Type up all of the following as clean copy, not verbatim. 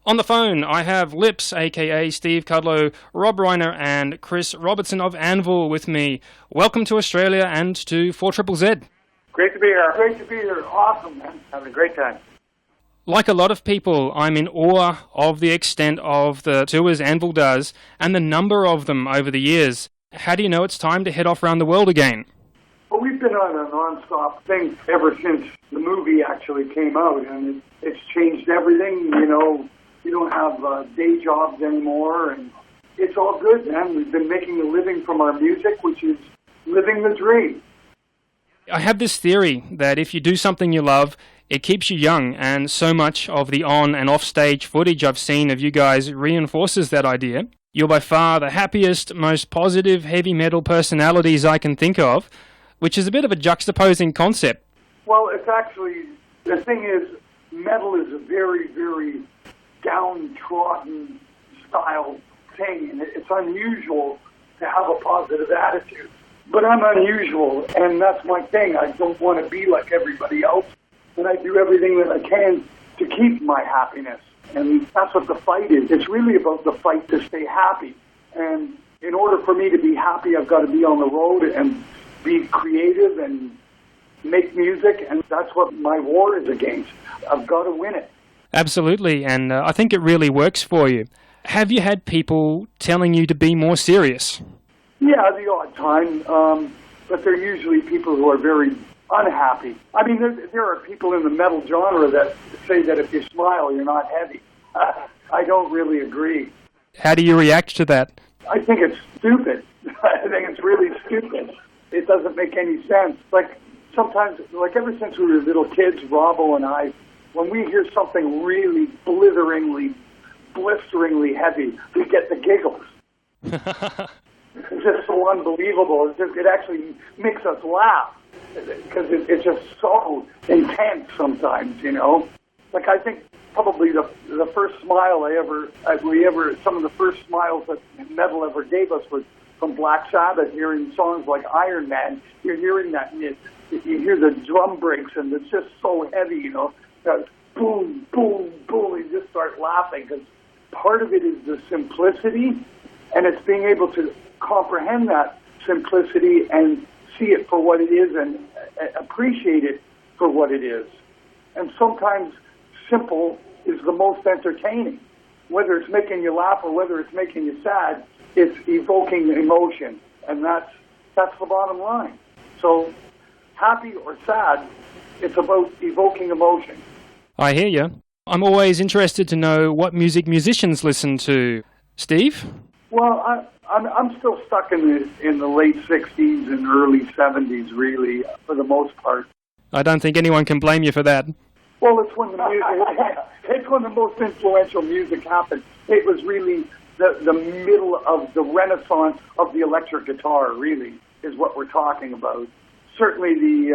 On the phone, I have Lips, aka Steve Cudlow, Rob Reiner, and Chris Robertson of Anvil with me. Welcome to Australia and to 4zzzfm. Great to be here. Great to be here. Awesome, man. Having a great time. Like a lot of people, I'm in awe of the extent of the tours Anvil does and the number of them over the years. How do you know it's time to head off around the world again? Well, we've been on a non-stop thing ever since the movie actually came out, and it's changed everything. You know, you don't have day jobs anymore, and it's all good, man. We've been making a living from our music, which is living the dream. I have this theory that if you do something you love, it keeps you young, and so much of the on- and off-stage footage I've seen of you guys reinforces that idea. You're by far the happiest, most positive heavy metal personalities I can think of, which is a bit of a juxtaposing concept. Well, it's actually, the thing is, metal is a very, very downtrodden style thing, and it's unusual to have a positive attitude. But I'm unusual, and that's my thing. I don't want to be like everybody else, and I do everything that I can to keep my happiness. And that's what the fight is. It's really about the fight to stay happy. And in order for me to be happy, I've got to be on the road and be creative and make music, and that's what my war is against. I've got to win it. Absolutely, and I think it really works for you. Have you had people telling you to be more serious? Yeah, the odd time, but they're usually people who are very unhappy. I mean, there are people in the metal genre that say that if you smile, you're not heavy. I don't really agree. How do you react to that? I think it's stupid. I think it's really stupid. It doesn't make any sense. Like, sometimes, like ever since we were little kids, Robbo and I, when we hear something really blisteringly heavy, we get the giggles. It's just so unbelievable. It actually makes us laugh because it's just so intense sometimes, you know. Like, I think probably the first smile some of the first smiles that metal ever gave us was from Black Sabbath, hearing songs like Iron Man. You're hearing that, and you hear the drum breaks, and it's just so heavy, you know. Boom, boom, boom. You just start laughing because part of it is the simplicity, and it's being able to comprehend that simplicity and see it for what it is and appreciate it for what it is. And sometimes simple is the most entertaining. Whether it's making you laugh or whether it's making you sad, it's evoking emotion, and that's the bottom line. So happy or sad, it's about evoking emotion. I hear you. I'm always interested to know what music musicians listen to. Steve? Well, I'm still stuck in the late 60s and early 70s, really, for the most part. I don't think anyone can blame you for that. Well, it's when the most influential music happened. It was really the middle of the renaissance of the electric guitar, really, is what we're talking about. Certainly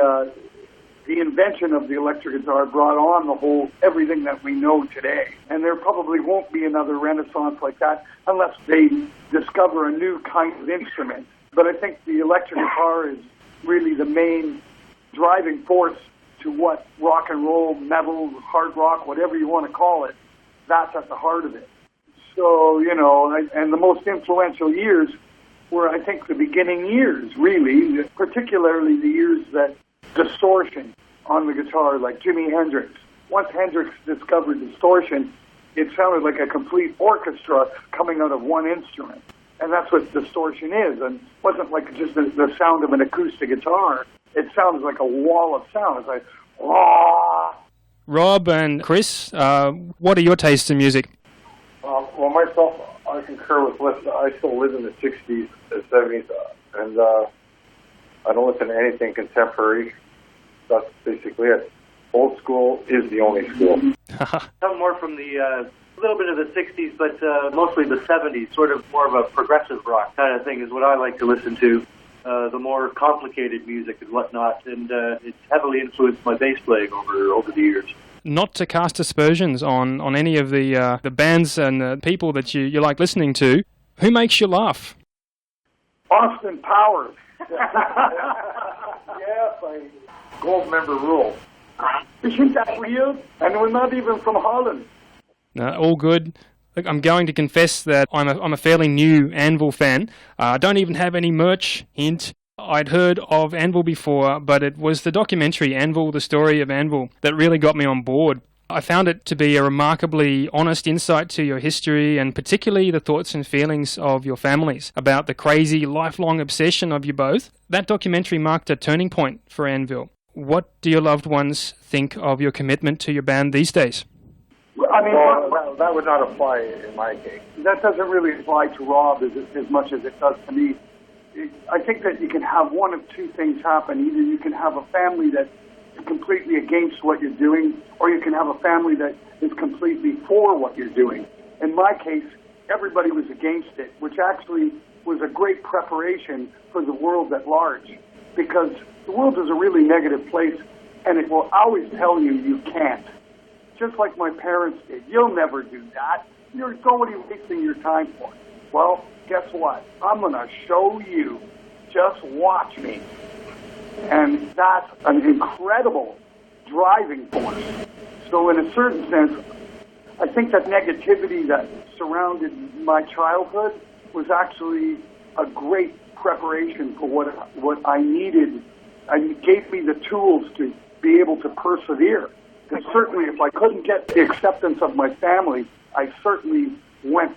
the invention of the electric guitar brought on everything that we know today. And there probably won't be another renaissance like that unless they discover a new kind of instrument. But I think the electric guitar is really the main driving force to what rock and roll, metal, hard rock, whatever you want to call it, that's at the heart of it. So, you know, and the most influential years were, I think, the beginning years, really, particularly the years that distortion on the guitar, like Jimi Hendrix. Once Hendrix discovered distortion, it sounded like a complete orchestra coming out of one instrument. And that's what distortion is. And it wasn't like just the sound of an acoustic guitar. It sounds like a wall of sound. It's like, wah. Rob and Chris, what are your tastes in music? Well, myself, I concur with Liz. I still live in the 60s and 70s, and I don't listen to anything contemporary. That's basically it. Old school is the only school. I'm more from the little bit of the 60s, but mostly the 70s, sort of more of a progressive rock kind of thing is what I like to listen to. The more complicated music and whatnot, and it's heavily influenced my bass playing over the years. Not to cast aspersions on any of the bands and the people that you like listening to, who makes you laugh? Austin Powers. Yeah, by gold member rule. Isn't that weird? And we're not even from Holland. All good. Look, I'm going to confess that I'm a fairly new Anvil fan. I don't even have any merch, hint. I'd heard of Anvil before, but it was the documentary Anvil, the story of Anvil, that really got me on board. I found it to be a remarkably honest insight to your history and particularly the thoughts and feelings of your families about the crazy lifelong obsession of you both. That documentary marked a turning point for Anvil. What do your loved ones think of your commitment to your band these days? I mean, that would not apply in my case. that doesn't really apply to Rob as much as it does to me. I think that you can have one of two things happen. Either you can have a family that is completely against what you're doing, or you can have a family that is completely for what you're doing. In my case, everybody was against it, which actually was a great preparation for the world at large, because the world is a really negative place, and it will always tell you you can't. Just like my parents did. You'll never do that. You're totally wasting your time for it. Well, guess what? I'm going to show you. Just watch me. And that's an incredible driving force. So in a certain sense, I think that negativity that surrounded my childhood was actually a great preparation for what I needed. It gave me the tools to be able to persevere. And certainly if I couldn't get the acceptance of my family, I certainly went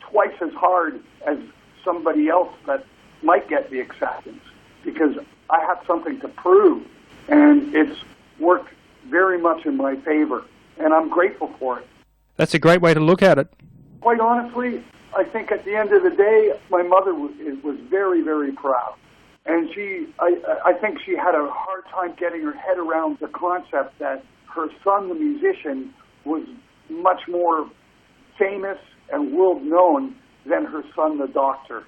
twice as hard as somebody else that might get the acceptance, because I had something to prove, and it's worked very much in my favor, and I'm grateful for it. That's a great way to look at it. Quite honestly, I think at the end of the day, my mother was very, very proud. And I think she had a hard time getting her head around the concept that her son, the musician, was much more famous and world-known than her son, the doctor.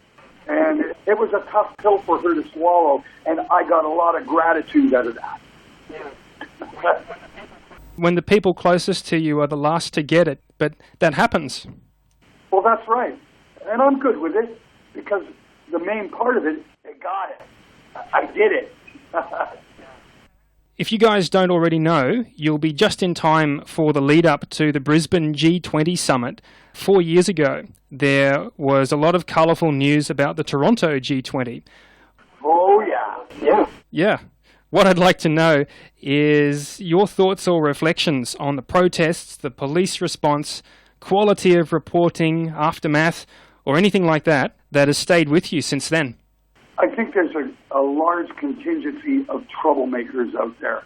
And it was a tough pill for her to swallow, and I got a lot of gratitude out of that. When the people closest to you are the last to get it, but that happens. Well, that's right. And I'm good with it, because the main part of it, they got it. I did it. If you guys don't already know, you'll be just in time for the lead-up to the Brisbane G20 Summit. 4 years ago, there was a lot of colourful news about the Toronto G20. Oh, yeah. Yeah. What I'd like to know is your thoughts or reflections on the protests, the police response, quality of reporting, aftermath, or anything like that has stayed with you since then. I think there's a large contingency of troublemakers out there.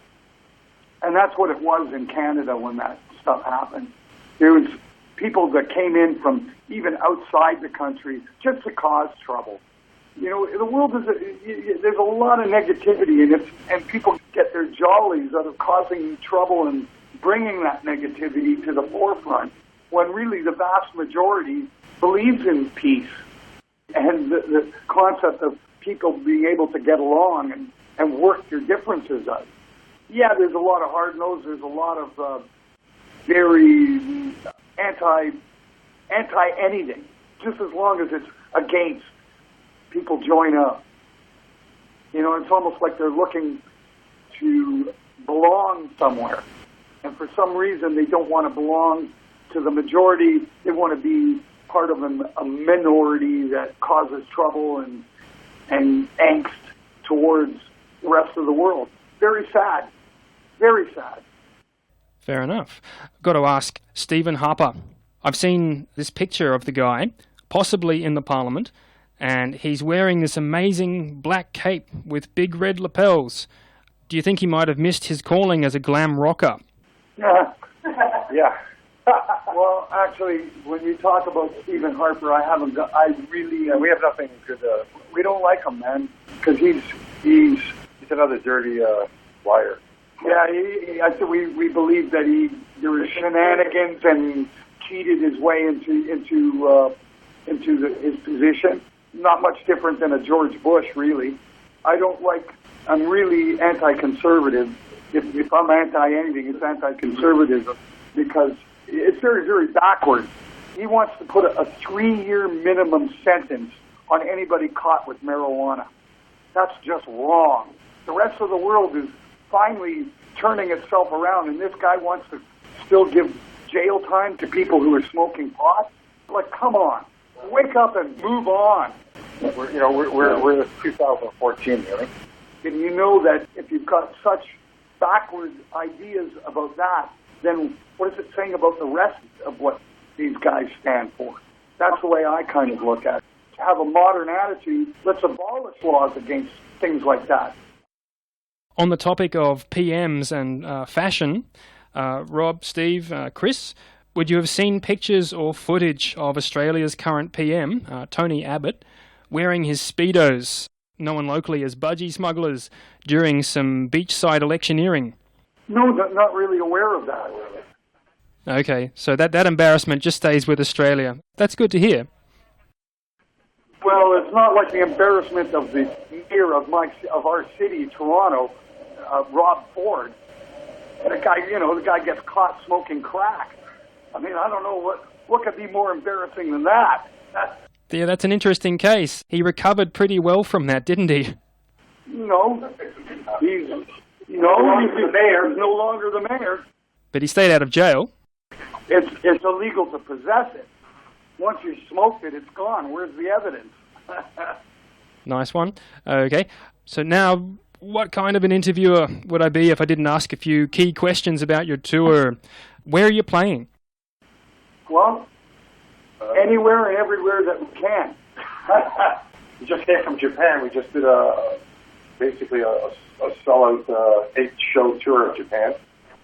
And that's what it was in Canada when that stuff happened. There was people that came in from even outside the country just to cause trouble. You know, the world there's a lot of negativity in it, and people get their jollies out of causing trouble and bringing that negativity to the forefront, when really the vast majority believes in peace and the concept of people being able to get along and work their differences out. Yeah, there's a lot of hard-nosed, there's a lot of very anti-anything, just as long as it's against, people join up. You know, it's almost like they're looking to belong somewhere. And for some reason, they don't want to belong to the majority. They want to be part of a minority that causes trouble and angst towards the rest of the world. Very sad. Very sad. Fair enough. I've got to ask, Stephen Harper. I've seen this picture of the guy, possibly in the Parliament, and he's wearing this amazing black cape with big red lapels. Do you think he might have missed his calling as a glam rocker? Yeah. Well, actually, when you talk about Stephen Harper, we have nothing good. We don't like him, man, because he's another dirty liar. Yeah, I think we believe that there were shenanigans and cheated his way into his position. Not much different than a George Bush, really. I'm really anti-conservative. If I'm anti-anything, it's anti-conservative, because it's very, very backward. He wants to put a 3-year minimum sentence on anybody caught with marijuana. That's just wrong. The rest of the world is finally turning itself around, and this guy wants to still give jail time to people who are smoking pot. Like, come on, wake up and move on. We're in 2014, really. And you know that if you've got such backward ideas about that, then what is it saying about the rest of what these guys stand for? That's the way I kind of look at it. To have a modern attitude, let's abolish laws against things like that. On the topic of PMs and fashion, Rob, Steve, Chris, would you have seen pictures or footage of Australia's current PM, Tony Abbott, wearing his Speedos, known locally as budgie smugglers, during some beachside electioneering? No, not really aware of that. Okay, so that embarrassment just stays with Australia. That's good to hear. Well, it's not like the embarrassment of the mayor of our city, Toronto, Rob Ford. The guy gets caught smoking crack. I mean, I don't know what could be more embarrassing than that. Yeah, that's an interesting case. He recovered pretty well from that, didn't he? No, he's the mayor. He's no longer the mayor. But he stayed out of jail. It's illegal to possess it. Once you smoked it, it's gone. Where's the evidence? Nice one. Okay, so now, what kind of an interviewer would I be if I didn't ask a few key questions about your tour? Where are you playing? Well, anywhere and everywhere that we can. We just came from Japan. We just did basically a sellout 8-show tour of Japan.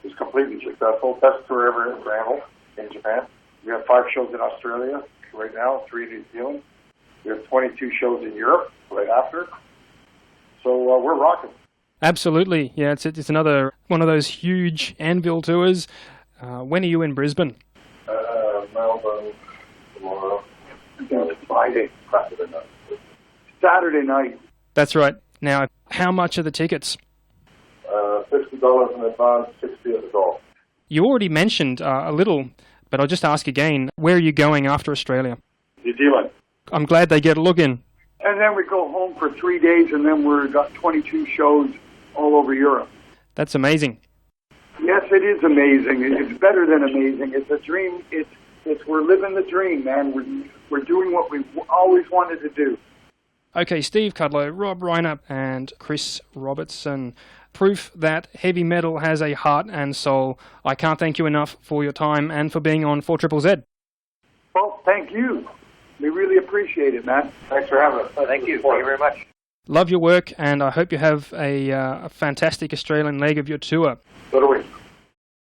It was completely successful. Best tour ever for Anvil in Japan. We have 5 shows in Australia right now, 3 in New Zealand. We have 22 shows in Europe right after. So we're rocking. Absolutely. Yeah, it's another one of those huge Anvil tours. When are you in Brisbane? Melbourne tomorrow. Friday. Saturday night. That's right. Now, how much are the tickets? $50 in advance, $60 at the door. You already mentioned a little, but I'll just ask again, where are you going after Australia? New Zealand. I'm glad they get a look in. And then we go home for 3 days, and then we've got 22 shows all over Europe. That's amazing. Yes, it is amazing. It's better than amazing. It's a dream. It's we're living the dream, man. We're doing what we always wanted to do. Okay, Steve Kudlow, Rob Reiner, and Chris Robertson. Proof that heavy metal has a heart and soul. I can't thank you enough for your time and for being on 4zzzfm. Well, thank you. We really appreciate it, man. Thanks for having us. Oh, thank you. Thank you very much. Love your work, and I hope you have a fantastic Australian leg of your tour. So do we.